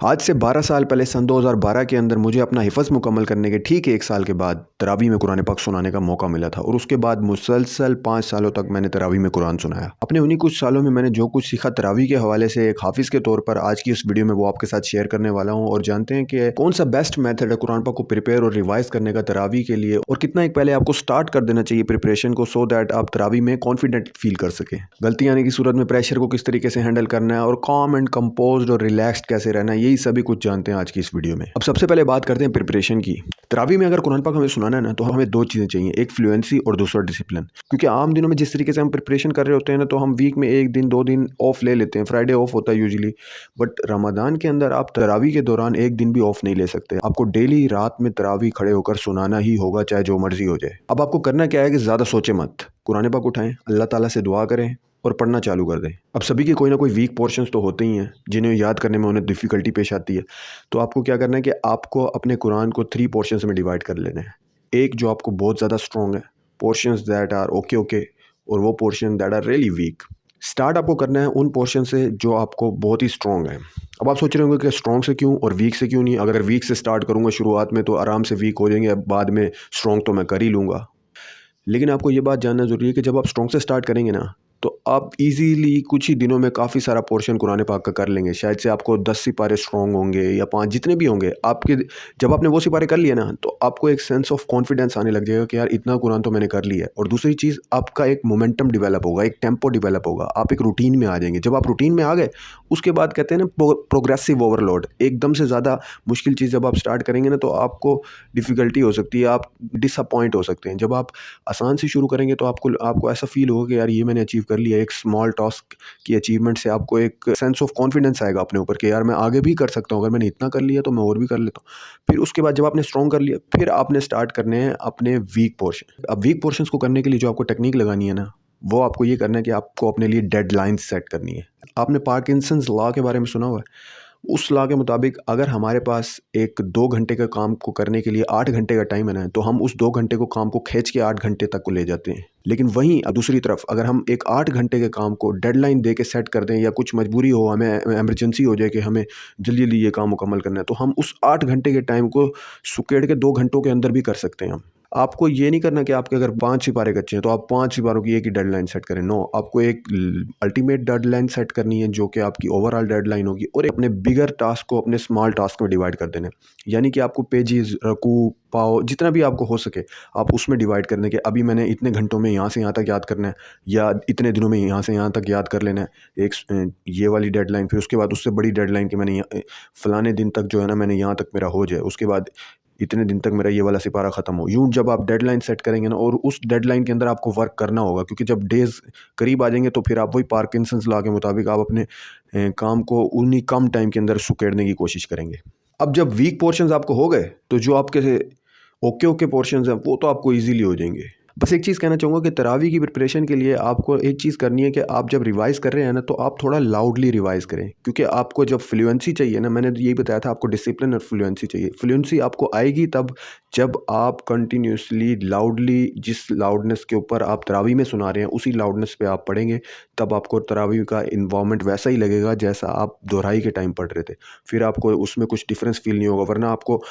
आज से 12 साल पहले सन 2012 के अंदर मुझे अपना हिफ़्ज़ मुकम्मल करने के ठीक 1 साल के बाद तरावी में कुरान पाक सुनाने का मौका मिला था और उसके बाद मुसलसल 5 सालों तक मैंने तरावी में कुरान सुनाया। अपने उन्हीं कुछ सालों में मैंने जो कुछ सीखा तरावी के हवाले से एक हाफ़िज़ के तौर पर आज की इस वीडियो में वो आपके साथ शेयर करने वाला हूँ और जानते हैं कि कौन सा बेस्ट मेथड है कुरान पाक को प्रिपेयर और रिवाइज़ करने का तरावी के लिए और कितना एक पहले आपको स्टार्ट कर देना चाहिए प्रिपरेशन को सो दैट आप तरावी में कॉन्फिडेंट फील कर सकें। गलती आने की सूरत में प्रेशर को किस तरीके से हैंडल करना है और कॉम एंड कंपोज्ड और रिलैक्स्ड कैसे रहना है, यही सभी कुछ जानते हैं आज की इस वीडियो में। अब सबसे पहले बात करते हैं प्रिपरेशन की। तरावी में अगर कुरान पाक हमें सुनाना है ना तो हमें 2 चीज़ें चाहिए, एक फ्लुएंसी और दूसरा डिसिप्लिन। क्योंकि आम दिनों में जिस तरीके से हम प्रिपरेशन कर रहे होते हैं ना तो हम वीक में 1 दिन 2 दिन ऑफ ले लेते हैं, फ्राइडे ऑफ होता है यूजुअली। बट रमज़ान के अंदर आप तरावी के दौरान 1 दिन भी ऑफ नहीं ले सकते। आपको डेली रात में तरावी खड़े होकर सुनाना ही होगा, चाहे जो मर्जी हो जाए। अब आपको करना क्या है कि ज़्यादा सोचे मत, कुरान पाक उठाएं, अल्लाह ताला से दुआ करें और पढ़ना चालू कर दें। अब सभी के कोई ना कोई वीक पोर्शंस तो होते ही हैं जिन्हें याद करने में उन्हें डिफ़िकल्टी पेश आती है। तो आपको क्या करना है कि आपको अपने कुरान को 3 पोर्शंस में डिवाइड कर लेना है। एक जो आपको बहुत ज़्यादा स्ट्रॉन्ग है, portions that are okay okay, और वो portion that are really weak. Start आपको करना है उन पोर्शन से जो आपको बहुत ही स्ट्रॉन्ग है। अब आप सोच रहे होंगे कि स्ट्रॉन्ग से क्यों और वीक से क्यों नहीं? अगर वीक से स्टार्ट करूँगा शुरुआत में तो आराम से वीक हो जाएंगे, बाद में स्ट्रॉन्ग तो मैं कर ही लूँगा। लेकिन आपको ये बात जानना ज़रूरी है कि जब आप स्ट्रॉन्ग से स्टार्ट करेंगे ना तो आप इजीली कुछ ही दिनों में काफ़ी सारा पोर्शन कुरान पाक का कर लेंगे। शायद से आपको 10 सिपारे स्ट्रॉन्ग होंगे या 5, जितने भी होंगे आपके। जब आपने वो सिपारे कर लिए ना तो आपको एक सेंस ऑफ कॉन्फिडेंस आने लग जाएगा कि यार इतना कुरान तो मैंने कर लिया है। और दूसरी चीज़, आपका एक मोमेंटम डेवलप होगा, एक टेम्पो डेवलप होगा, आप एक रूटीन में आ जाएंगे। जब आप रूटीन में आ गए उसके बाद कहते हैं ना प्रोग्रेसिव ओवरलोड, एकदम से ज़्यादा मुश्किल चीज़ जब आप स्टार्ट करेंगे ना तो आपको डिफ़िकल्टी हो सकती है, आप डिसअपॉइंट हो सकते हैं। जब आप आसान से शुरू करेंगे तो आपको आपको ऐसा फील होगा कि यार ये मैंने अचीव कर लिया। एक स्मॉल टास्क की अचीवमेंट से आपको एक सेंस ऑफ कॉन्फिडेंस आएगा अपने ऊपर कि यार मैं आगे भी कर सकता हूँ, अगर मैंने इतना कर लिया तो मैं और भी कर लेता हूँ। फिर उसके बाद जब आपने स्ट्रॉन्ग कर लिया फिर आपने स्टार्ट करने हैं अपने वीक पोर्शन। अब वीक पोर्शंस को करने के लिए जो आपको टेक्निक लगानी है ना वो आपको ये करना है कि आपको अपने लिए डेडलाइन सेट करनी है। आपने पार्किंसंस लॉ के बारे में सुना हुआ है? उस लॉ के मुताबिक अगर हमारे पास एक 2 घंटे का काम को करने के लिए 8 घंटे का टाइम है ना तो हम उस 2 घंटे को काम को खींच के 8 घंटे तक को ले जाते हैं। लेकिन वहीं दूसरी तरफ अगर हम एक 8 घंटे के काम को डेडलाइन दे के सेट कर दें या कुछ मजबूरी हो, हमें इमरजेंसी हो जाए कि हमें जल्दी जल्दी ये काम मुकम्मल करना है, तो हम उस 8 घंटे के टाइम को सुकेड़ के 2 घंटों के अंदर भी कर सकते हैं हम। आपको ये नहीं करना कि आपके अगर 5 सिपारे कच्चे हैं तो आप 5 सिपारों की एक ही डेडलाइन सेट करें। नो, आपको एक अल्टीमेट डेडलाइन सेट करनी है जो कि आपकी ओवरऑल डेडलाइन होगी और अपने बिगर टास्क को अपने स्मॉल टास्क में डिवाइड कर देना है। यानी कि आपको पेजेस, रकू, पाओ, जितना भी आपको हो सके आप उसमें डिवाइड करने के अभी मैंने इतने घंटों में यहाँ से यहाँ तक याद करना है या इतने दिनों में यहाँ से यहाँ तक याद कर लेना है। एक ये वाली डेडलाइन, फिर उसके बाद उससे बड़ी डेडलाइन कि मैंने फलाने दिन तक जो है ना मैंने यहाँ तक मेरा हो जाए, उसके बाद इतने दिन तक मेरा ये वाला सिपारा ख़त्म हो। यूँ जब आप डेडलाइन सेट करेंगे ना और उस डेडलाइन के अंदर आपको वर्क करना होगा, क्योंकि जब डेज़ करीब आ जाएंगे तो फिर आप वही पार्किंसंस लॉ के मुताबिक आप अपने काम को उन्हीं कम टाइम के अंदर सुकेड़ने की कोशिश करेंगे। अब जब वीक पोर्शंस आपको हो गए तो जो आपके ओके ओके पोर्शंस हैं वो तो आपको ईजिली हो जाएंगे। बस एक चीज़ कहना चाहूँगा कि तरावी की प्रिपरेशन के लिए आपको एक चीज़ करनी है कि आप जब रिवाइज़ कर रहे हैं ना तो आप थोड़ा लाउडली रिवाइज़ करें, क्योंकि आपको जब फ्लुएंसी चाहिए ना, मैंने यही बताया था आपको डिसिप्लिन और फ्लुएंसी चाहिए। फ्लुएंसी आपको आएगी तब जब आप कंटिन्यूसली लाउडली, जिस लाउडनेस के ऊपर आप तरावी में सुना रहे हैं उसी लाउडनेस पे आप पढ़ेंगे, तब आपको तरावी का इन्वायरमेंट वैसा ही लगेगा जैसा आप दोहराई के टाइम पढ़ रहे थे। फिर आपको उसमें कुछ डिफरेंस फील नहीं होगा। वरना आपको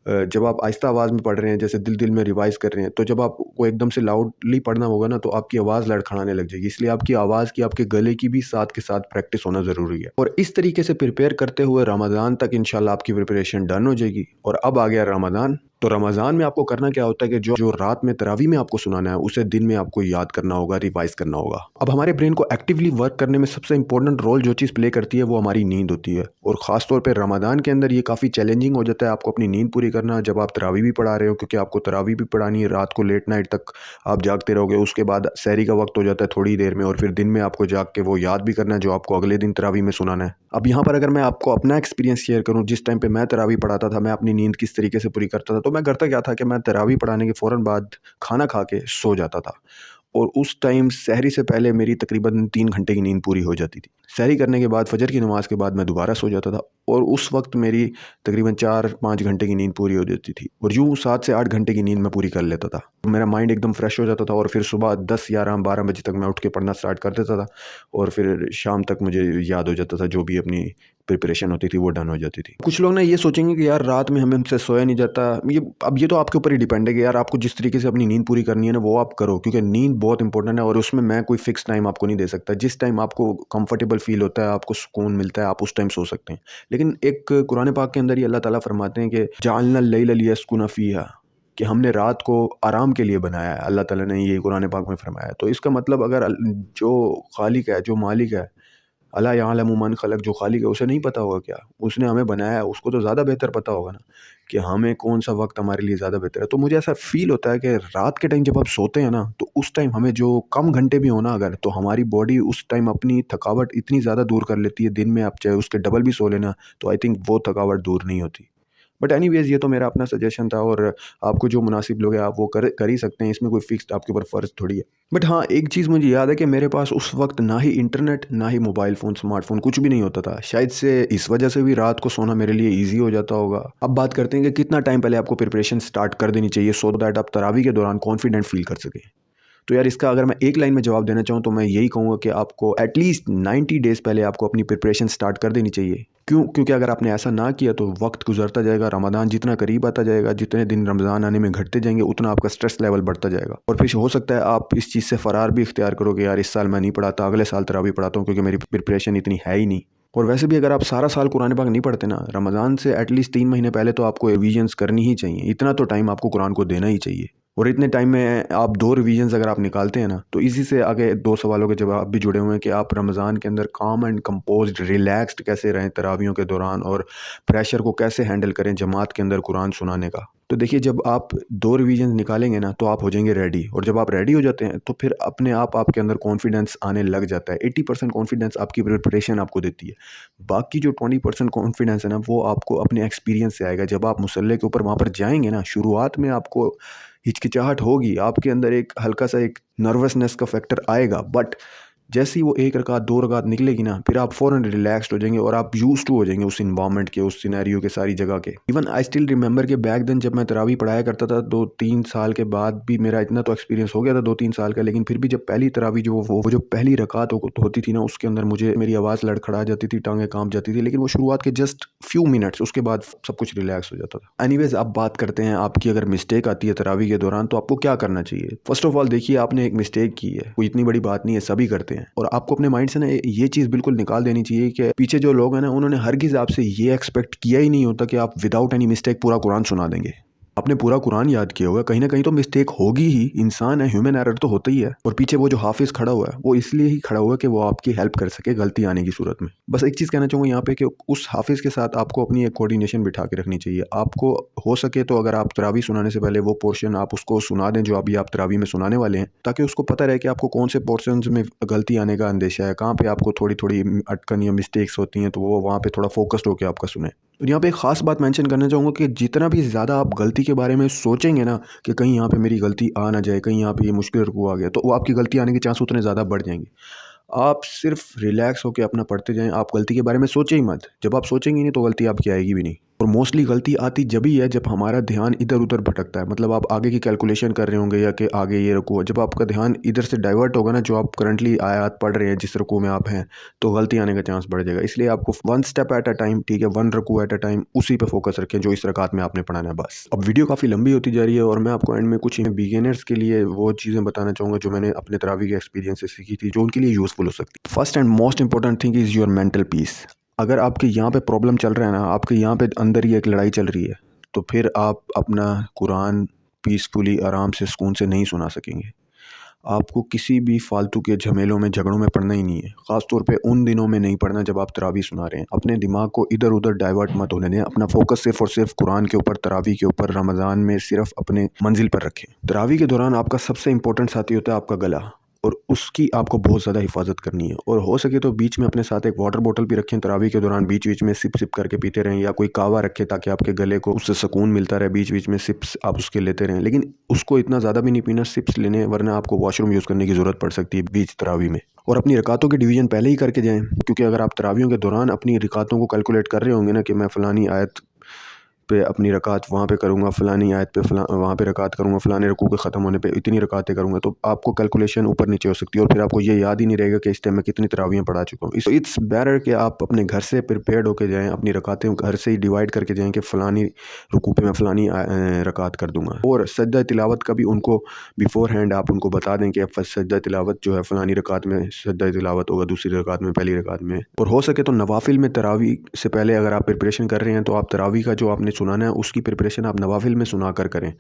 जब आप आहिस्ता आवाज़ में पढ़ रहे हैं, जैसे दिल दिल में रिवाइज़ कर रहे हैं, तो जब आपको एकदम से लाउडली पढ़ना होगा ना तो आपकी आवाज़ लड़खड़ाने लग जाएगी। इसलिए आपकी आवाज़ की, आपके गले की भी साथ के साथ प्रैक्टिस होना ज़रूरी है। और इस तरीके से प्रिपेयर करते हुए रमज़ान तक इंशाल्लाह आपकी प्रिपरेशन डन हो जाएगी। और अब आ गया रमज़ान, तो रमज़ान में आपको करना क्या होता है कि जो रात में तरावी में आपको सुनाना है उसे दिन में आपको याद करना होगा, रिवाइज़ करना होगा। अब हमारे ब्रेन को एक्टिवली वर्क करने में सबसे इंपॉर्टेंट रोल जो चीज़ प्ले करती है वो हमारी नींद होती है। और ख़ास तौर पे रमज़ान के अंदर ये काफ़ी चैलेंजिंग हो जाता है आपको अपनी नींद पूरी करना जब आप तरावी भी पढ़ा रहे हो, क्योंकि आपको तरावी भी पढ़ानी है। रात को लेट नाइट तक आप जागते रहोगे, उसके बाद सहरी का वक्त हो जाता है थोड़ी देर में, और फिर दिन में आपको जाग के वो याद भी करना है जो आपको अगले दिन तरावी में सुनाना है। अब यहाँ पर अगर मैं आपको अपना एक्सपीरियंस शेयर करूँ, जिस टाइम पे मैं तरावी पढ़ाता था, मैं अपनी नींद किस तरीके से पूरी करता था, तो मैं करता क्या था कि मैं तरावी पढ़ाने के फ़ौरन बाद खाना खा के सो जाता था। और उस टाइम सहरी से पहले मेरी तकरीबन 3 घंटे की नींद पूरी हो जाती थी। सहरी करने के बाद फजर की नमाज़ के बाद मैं दोबारा सो जाता था और उस वक्त मेरी तकरीबन 4-5 घंटे की नींद पूरी हो जाती थी। और यूँ 7 से 8 घंटे की नींद मैं पूरी कर लेता था। मेरा माइंड एकदम फ्रेश हो जाता था और फिर सुबह 10, 11, 12 बजे तक मैं उठ के पढ़ना स्टार्ट कर देता था और फिर शाम तक मुझे याद हो जाता था जो भी अपनी प्रिपरेशन होती थी वो डन हो जाती थी। कुछ लोग ना ये सोचेंगे कि यार रात में हमें हमसे सोया नहीं जाता। ये तो आपके ऊपर ही डिपेंड है कि यार आपको जिस तरीके से अपनी नींद पूरी करनी है ना वो आप करो, क्योंकि नींद बहुत इंपॉर्टेंट है और उसमें मैं कोई फिक्स टाइम आपको नहीं दे सकता। जिस टाइम आपको कंफर्टेबल फील होता है, आपको सुकून मिलता है, आप उस टाइम सो सकते हैं। लेकिन एक कुरान पाक के अंदर ही अल्लाह ताला फरमाते हैं कि जाअलना लैला लियस्कुना फीहा, कि हमने रात को आराम के लिए बनाया है। अल्लाह ताला ने ये कुरान पाक में फरमाया है। तो इसका मतलब अगर जो खालिक है, जो मालिक है, अला यअलमु मन खलक, जो खालिक है उसे नहीं पता होगा क्या? उसने हमें बनाया है, उसको तो ज़्यादा बेहतर पता होगा ना कि हमें कौन सा वक्त हमारे लिए ज़्यादा बेहतर है। तो मुझे ऐसा फील होता है कि रात के टाइम जब आप सोते हैं ना, तो उस टाइम हमें जो कम घंटे भी हो ना अगर, तो हमारी बॉडी उस टाइम अपनी थकावट इतनी ज़्यादा दूर कर लेती है। दिन में आप चाहे उसके डबल भी सो लेना, तो आई थिंक वो थकावट दूर नहीं होती। बट एनीवेज़ ये तो मेरा अपना सजेशन था और आपको जो मुनासिब लगे आप वो कर ही सकते हैं। इसमें कोई फिक्स्ड आपके ऊपर फ़र्ज़ थोड़ी है। बट हाँ, एक चीज़ मुझे याद है कि मेरे पास उस वक्त ना ही इंटरनेट, ना ही मोबाइल फ़ोन, स्मार्टफ़ोन कुछ भी नहीं होता था। शायद से इस वजह से भी रात को सोना मेरे लिए ईज़ी हो जाता होगा। अब बात करते हैं कि कितना टाइम पहले आपको प्रिपरेशन स्टार्ट कर देनी चाहिए सो दैट आप तरावी के दौरान कॉन्फिडेंट फ़ील कर सकें। तो यार इसका अगर मैं एक लाइन में जवाब देना चाहूँ तो मैं यही कहूँगा कि आपको एटलीस्ट 90 डेज़ पहले आपको अपनी प्रिपरेशन स्टार्ट कर देनी चाहिए। क्यों? क्योंकि अगर आपने ऐसा ना किया तो वक्त गुजरता जाएगा, रमज़ान जितना करीब आता जाएगा, जितने दिन रमज़ान आने में घटते जाएंगे, उतना आपका स्ट्रेस लेवल बढ़ता जाएगा और फिर हो सकता है आप इस चीज़ से फ़रार भी इख्तियार करोगे, यार इस साल मैं नहीं पढ़ाता, अगले साल तरावी पढ़ाता हूँ क्योंकि मेरी प्रिपरेशन इतनी है ही नहीं। और वैसे भी अगर आप सारा साल कुरान पाक नहीं पढ़ते ना, रमज़ान से एटलीस्ट 3 महीने पहले तो आपको रिवीजन्स करनी ही चाहिए। इतना तो टाइम आपको कुरान को देना ही चाहिए। और इतने टाइम में आप 2 रिवीजन्स अगर आप निकालते हैं ना, तो इसी से आगे 2 सवालों के जवाब भी जुड़े हुए हैं कि आप रमज़ान के अंदर काम एंड कंपोज्ड, रिलैक्स्ड कैसे रहें तरावियों के दौरान और प्रेशर को कैसे हैंडल करें जमात के अंदर कुरान सुनाने का। तो देखिए, जब आप 2 रिवीजन्स निकालेंगे ना, तो आप हो जाएंगे रेडी और जब आप रेडी हो जाते हैं तो फिर अपने आप आपके अंदर कॉन्फिडेंस आने लग जाता है। 80% कॉन्फिडेंस आपकी प्रिपरेशन आपको देती है। बाकी जो 20% कॉन्फिडेंस है ना, वो आपको अपने एक्सपीरियंस से आएगा। जब आप मुसल्ले के ऊपर वहाँ पर जाएँगे ना, शुरुआत में आपको हिचकिचाहट होगी, आपके अंदर एक हल्का-सा एक नर्वसनेस का फैक्टर आएगा, बट जैसे ही वो 1 रकात 2 रकात निकलेगी ना, फिर आप फ़ौरन रिलैक्स्ड हो जाएंगे और आप यूज्ड टू हो जाएंगे उस एनवायरनमेंट के, उस सिनेरियो के, सारी जगह के। इवन आई स्टिल रिमेंबर कि बैक देन जब मैं तरावी पढ़ाया करता था 2-3 साल के बाद भी मेरा इतना तो एक्सपीरियंस हो गया था 2-3 साल का, लेकिन फिर भी जब पहली तरावी जो वो जो पहली रकात होती थी ना, उसके अंदर मुझे मेरी आवाज़ लड़खड़ा जाती थी, टांगें काँप जाती थी, लेकिन वो शुरुआत के जस्ट फ्यू मिनट्स, उसके बाद सब कुछ रिलैक्स हो जाता था। एनीवेज़, अब बात करते हैं आपकी अगर मिस्टेक आती है तरावी के दौरान तो आपको क्या करना चाहिए। फर्स्ट ऑफ ऑल देखिए, आपने एक मिस्टेक की है, कोई इतनी बड़ी बात नहीं है, सभी करते हैं और आपको अपने माइंड से ना ये चीज़ बिल्कुल निकाल देनी चाहिए कि पीछे जो लोग हैं ना, उन्होंने हरगिज़ आपसे ये एक्सपेक्ट किया ही नहीं होता कि आप विदाउट एनी मिस्टेक पूरा कुरान सुना देंगे। आपने पूरा कुरान याद किया होगा, कहीं ना कहीं तो मिस्टेक होगी ही, इंसान है, ह्यूमन एरर तो होता ही है। और पीछे वो जो हाफिज़ खड़ा हुआ है वो इसलिए ही खड़ा हुआ है कि वो आपकी हेल्प कर सके गलती आने की सूरत में। बस एक चीज़ कहना चाहूँगा यहाँ पे कि उस हाफिज़ के साथ आपको अपनी एक कोऑर्डिनेशन बिठा के रखनी चाहिए। आपको हो सके तो अगर आप तरावी सुनाने से पहले वो पोर्शन आप उसको सुना दें जो अभी आप तरावी में सुनाने वाले हैं, ताकि उसको पता रहे कि आपको कौन से पोर्शन में गलती आने का अंदेशा है, कहाँ पे आपको थोड़ी थोड़ी अटकन या मिस्टेक्स होती हैं, तो वो वहाँ पे थोड़ा फोकस्ड होकर आपका सुने। और यहाँ पे एक ख़ास बात मेंशन करना चाहूँगा कि जितना भी ज़्यादा आप गलती के बारे में सोचेंगे ना कि कहीं यहाँ पे मेरी गलती आ ना जाए, कहीं यहाँ पे ये मुश्किल रुकू आ गया, तो वो आपकी गलती आने के चांस उतने ज़्यादा बढ़ जाएंगे। आप सिर्फ रिलैक्स होकर अपना पढ़ते जाएं, आप गलती के बारे में सोचें ही मत। जब आप सोचेंगे नहीं तो गलती आपकी आएगी भी नहीं। और मोस्टली गलती आती जब ही है जब हमारा ध्यान इधर उधर भटकता है। मतलब आप आगे की कैलकुलेशन कर रहे होंगे या कि आगे ये रुकू, जब आपका ध्यान इधर से डाइवर्ट होगा ना, जो आप करंटली आयात पढ़ रहे हैं, जिस रुकू में आप हैं, तो गलती आने का चांस बढ़ जाएगा। इसलिए आपको 1 स्टेप एट अ टाइम, ठीक है, 1 रुकू एट अ टाइम, उसी पे फोकस रखें जो इस रकात में आपने पढ़ाना है बस। अब वीडियो काफ़ी लंबी होती जा रही है और मैं आपको एंड में कुछ बिगिनर्स के लिए वो चीज़ें बताना चाहूँगा जो मैंने अपने तरावी के एक्सपीरियंस से सीखी थी, जो उनके लिए यूज़फुल हो सकती है। First and most important thing is your mental peace. अगर आपके यहाँ पे प्रॉब्लम चल रहा है ना, आपके यहाँ पे अंदर ही एक लड़ाई चल रही है, तो फिर आप अपना कुरान पीसफुली, आराम से, सुकून से नहीं सुना सकेंगे। आपको किसी भी फालतू के झमेलों में, झगड़ों में पढ़ना ही नहीं है। ख़ास तौर पे उन दिनों में नहीं पढ़ना जब आप तरावी सुना रहे हैं। अपने दिमाग को इधर उधर डाइवर्ट मत होने दें। अपना फोकस सिर्फ और सिर्फ कुरान के ऊपर, तरावी के ऊपर, रमज़ान में सिर्फ अपने मंजिल पर रखें। तरावी के दौरान आपका सबसे इंपॉर्टेंट साथी होता है आपका गला, और उसकी आपको बहुत ज़्यादा हिफाजत करनी है। और हो सके तो बीच में अपने साथ एक वाटर बोतल भी रखें। तरावी के दौरान बीच बीच में सिप सिप करके पीते रहें, या कोई कावा रखें ताकि आपके गले को उससे सुकून मिलता रहे। बीच बीच में सिप्स आप उसके लेते रहें, लेकिन उसको इतना ज़्यादा भी नहीं पीना सिप्स लेने, वरना आपको वॉशरूम यूज़ करने की ज़रूरत पड़ सकती है बीच तरावी में। और अपनी रकातों के डिवीज़न पहले ही करके जाएँ, क्योंकि अगर आप तरावियों के दौरान अपनी रकातों को कैलकुलेट कर रहे होंगे ना कि मैं फ़लानी आयत पे अपनी रकात वहाँ पे करूँगा, फ़लानी आयत पे वहाँ पे रकात करूँगा, फ़लाने रुकू के ख़त्म होने पे इतनी रकातें करूँगा, तो आपको कैलकुलेशन ऊपर नीचे हो सकती है और फिर आपको ये याद ही नहीं रहेगा कि इस टाइम मैं कितनी तरावियाँ पढ़ा चुका हूँ। इट्स बेटर कि आप अपने घर से प्रिपेयर्ड होके जाएँ, अपनी रकातें घर से ही डिवाइड करके जाएँ कि फ़लानी रुकू पे मैं फ़लानी रकात कर दूँगा। और सजदा तिलावत का भी उनको बिफोर हैंड आप उनको बता दें कि सजदा तिलावत जो है फ़लानी रकात में सजदा तिलावत होगा, दूसरी रकात में, पहली रकात में। और हो सके तो नवाफिल में तरावी से पहले अगर आप प्रिपरेशन कर रहे हैं तो आप तरावी का जो आपने सुनाना है उसकी प्रिपरेशन आप नवाफिल में सुना कर करें।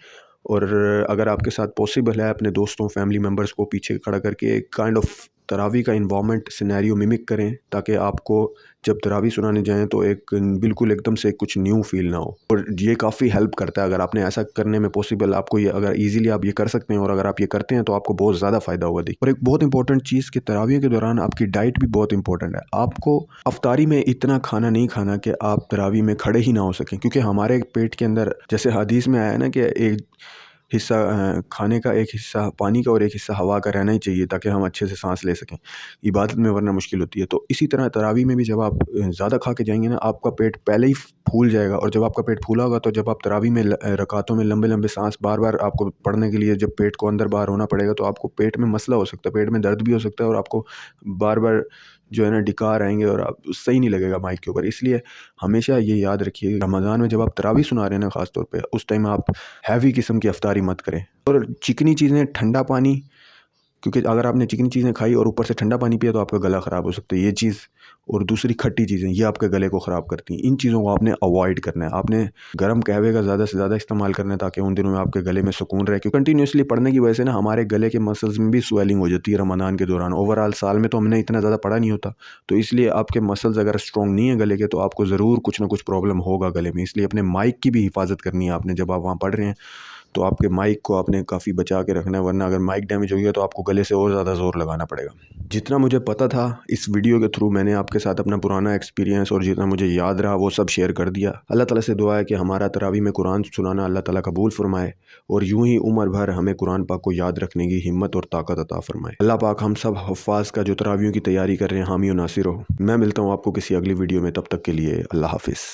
और अगर आपके साथ पॉसिबल है अपने दोस्तों फैमिली मेम्बर्स को पीछे खड़ा करके एक काइंड ऑफ तरावी का इन्वायरमेंट सिनेरियो मिमिक करें, ताकि आपको जब तरावी सुनाने जाएं तो एक बिल्कुल एकदम से कुछ न्यू फील ना हो। और ये काफ़ी हेल्प करता है अगर आपने ऐसा करने में पॉसिबल आपको ये अगर इजीली आप ये कर सकते हैं और अगर आप ये करते हैं तो आपको बहुत ज़्यादा फ़ायदा होगा। और एक बहुत इंपॉर्टेंट चीज़ कि तरावी के दौरान आपकी डाइट भी बहुत इंपॉर्टेंट है। आपको अफ्तारी में इतना खाना नहीं खाना कि आप तरावी में खड़े ही ना हो सकें, क्योंकि हमारे पेट के अंदर जैसे हदीस में आया है ना कि एक हिस्सा खाने का, एक हिस्सा पानी का और एक हिस्सा हवा का रहना ही चाहिए ताकि हम अच्छे से सांस ले सकें इबादत में, वरना मुश्किल होती है। तो इसी तरह तरावी में भी जब आप ज़्यादा खा के जाएंगे ना, आपका पेट पहले ही फूल जाएगा और जब आपका पेट फूला होगा तो जब आप तरावी में रकातों में लंबे लंबे सांस बार बार आपको पढ़ने के लिए जब पेट को अंदर बाहर होना पड़ेगा तो आपको पेट में मसला हो सकता है, पेट में दर्द भी हो सकता है और आपको बार बार जो है ना डिकार आएंगे और आप सही नहीं लगेगा माइक के ऊपर। इसलिए हमेशा ये याद रखिए, रमज़ान में जब आप तरावी सुना रहे हैं ना ख़ास तौर पे, उस टाइम आप हैवी किस्म की अफ्तारी मत करें। और चिकनी चीज़ें, ठंडा पानी, क्योंकि अगर आपने चिकनी चीज़ें खाई और ऊपर से ठंडा पानी पिया तो आपका गला ख़राब हो सकता है, ये चीज़। और दूसरी खट्टी चीज़ें, ये आपके गले को ख़राब करती हैं। इन चीज़ों को आपने अवॉइड करना है। आपने गर्म कहवे का ज़्यादा से ज़्यादा इस्तेमाल करना है ताकि उन दिनों में आपके गले में सुकून रहे, क्योंकि कंटिन्यूसली पढ़ने की वजह से ना हमारे गले के मसल्स में भी स्वेलिंग हो जाती है रमज़ान के दौरान। ओवरऑल साल में तो हमने इतना ज़्यादा पढ़ा नहीं होता, तो इसलिए आपके मसल्स अगर स्ट्रॉन्ग नहीं है गले के तो आपको ज़रूर कुछ ना कुछ प्रॉब्लम होगा गले में। इसलिए अपने माइक की भी हिफाजत करनी है आपने, जब आप वहाँ पढ़ रहे हैं तो आपके माइक को आपने काफ़ी बचा के रखना है, वरना अगर माइक डैमेज हो गया तो आपको गले से और ज़्यादा ज़ोर लगाना पड़ेगा। जितना मुझे पता था इस वीडियो के थ्रू मैंने आपके साथ अपना पुराना एक्सपीरियंस और जितना मुझे याद रहा वो सब शेयर कर दिया। अल्लाह ताला से दुआ है कि हमारा तरावी में कुरान सुनाना अल्लाह ताला कबूल फरमाए और यूं ही उम्र भर हमें कुरान पाक को याद रखने की हिम्मत और ताकत अता फरमाए। अल्लाह पाक हम सब हफ़ाज़ का जो तरावियों की तैयारी कर रहे हैं हामी और नासिर हो। मैं मिलता हूँ आपको किसी अगली वीडियो में, तब तक के लिए अल्लाह हाफिज़।